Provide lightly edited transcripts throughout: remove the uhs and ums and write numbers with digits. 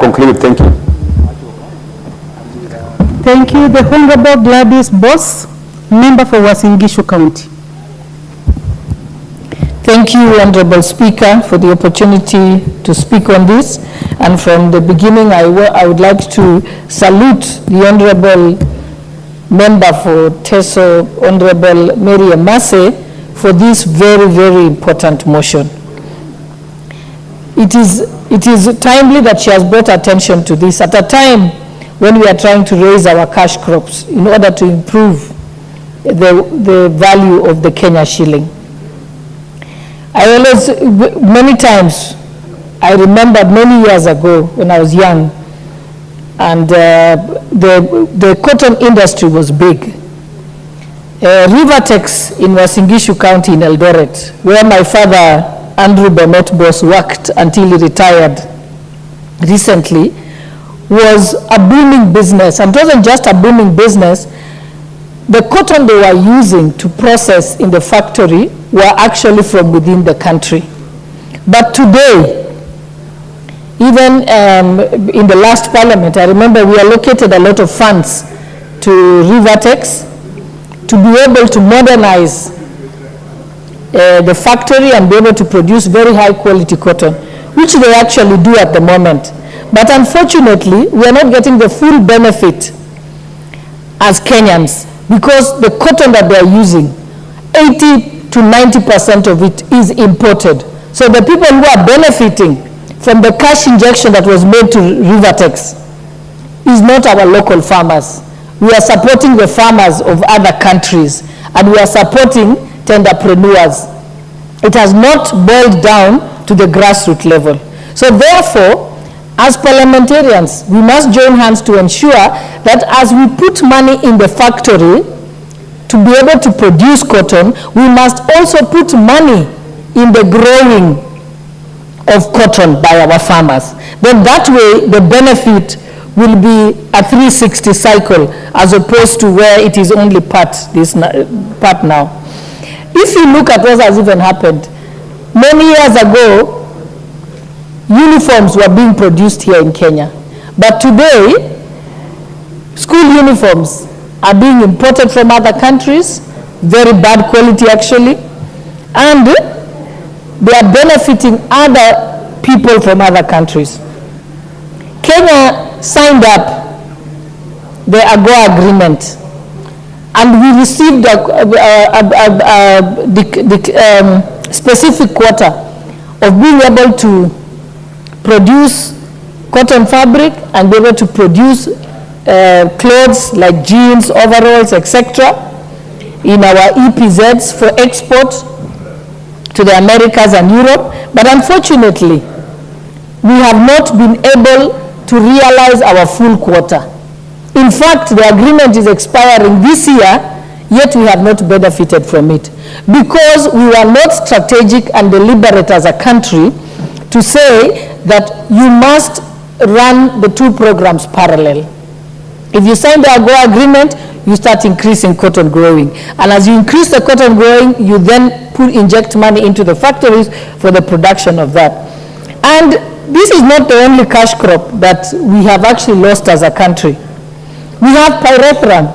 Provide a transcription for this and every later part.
Conclude. Thank you. Thank you. The Honorable Gladys Boss, member for Uasin Gishu County. Thank you, Honorable Speaker, for the opportunity to speak on this. And from the beginning, I would like to salute the Honorable Member for Teso, Honorable Mary Amase, for this very, very important motion. It is timely that she has brought attention to this at a time when we are trying to raise our cash crops in order to improve the value of the Kenya shilling. Many times, I remember many years ago when I was young, and the cotton industry was big. Rivertex in Uasin Gishu County in Eldoret, where my father, Andrew Bennett Boss, worked until he retired recently, was a booming business. And it wasn't just a booming business. The cotton they were using to process in the factory were actually from within the country. But today, even in the last parliament, I remember we allocated a lot of funds to Rivertex to be able to modernize the factory and be able to produce very high quality cotton, which they actually do at the moment. But unfortunately, we are not getting the full benefit as Kenyans, because the cotton that they are using, 80 to 90% of it is imported. So the people who are benefiting from the cash injection that was made to Rivertex is not our local farmers. We are supporting the farmers of other countries, and we are supporting tenderpreneurs. It has not boiled down to the grassroots level. So therefore, as parliamentarians, we must join hands to ensure that as we put money in the factory to be able to produce cotton, we must also put money in the growing of cotton by our farmers. Then that way, the benefit will be a 360 cycle as opposed to where it is only part now. If you look at what has even happened, many years ago, uniforms were being produced here in Kenya. But today, school uniforms are being imported from other countries, very bad quality actually, and they are benefiting other people from other countries. Kenya signed up the AGOA agreement, and we received a specific quota of being able to produce cotton fabric and be able to produce clothes like jeans, overalls, etc. in our EPZs for export to the Americas and Europe. But unfortunately, we have not been able to realize our full quota. In fact, the agreement is expiring this year, yet we have not benefited from it, because we were not strategic and deliberate as a country to say that you must run the two programs parallel. If you sign the AGOA agreement, you start increasing cotton growing. And as you increase the cotton growing, you then inject money into the factories for the production of that. And this is not the only cash crop that we have actually lost as a country. We have pyrethrum.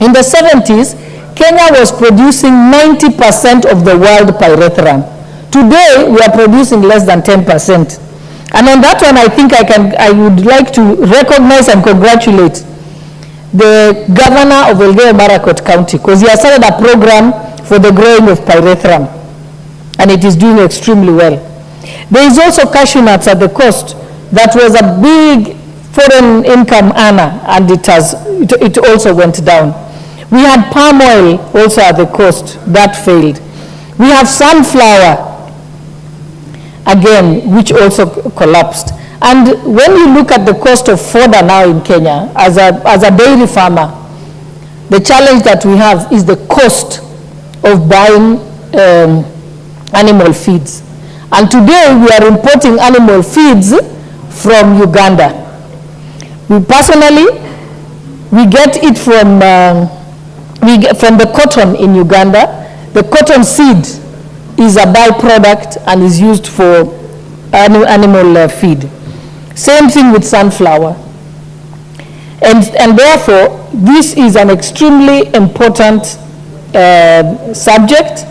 In the 70s, Kenya was producing 90% of the world pyrethrum. Today, we are producing less than 10%. And on that one, I think I would like to recognize and congratulate the governor of Elgeyo-Marakwet County, because he has started a program for the growing of pyrethrum, and it is doing extremely well. There is also cashew nuts at the coast. That was a big foreign income earner, and it also went down. We had palm oil also at the coast. That failed. We have sunflower, again, which also collapsed. And when you look at the cost of fodder now in Kenya, as a dairy farmer, the challenge that we have is the cost of buying animal feeds. And today we are importing animal feeds from Uganda. We get it from the cotton in Uganda. The cotton seed is a byproduct and is used for animal feed. Same thing with sunflower. And therefore, this is an extremely important subject.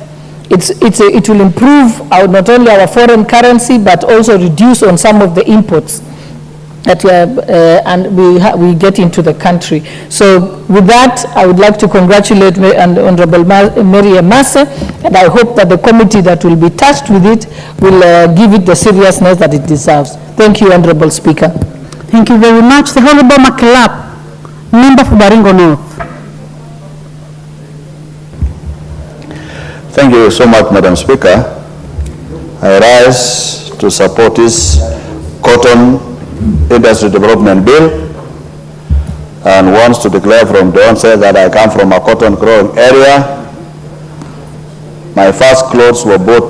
It will improve not only our foreign currency, but also reduce on some of the imports that we get into the country. So with that, I would like to congratulate Honorable Mary Emase, and I hope that the committee that will be tasked with it will give it the seriousness that it deserves. Thank you, Honorable Speaker. Thank you very much. The Honorable Maklap, member for Baringo North. Thank you so much, Madam Speaker. I rise to support this cotton industry development bill and wants to declare from the onset that I come from a cotton growing area. My first clothes were bought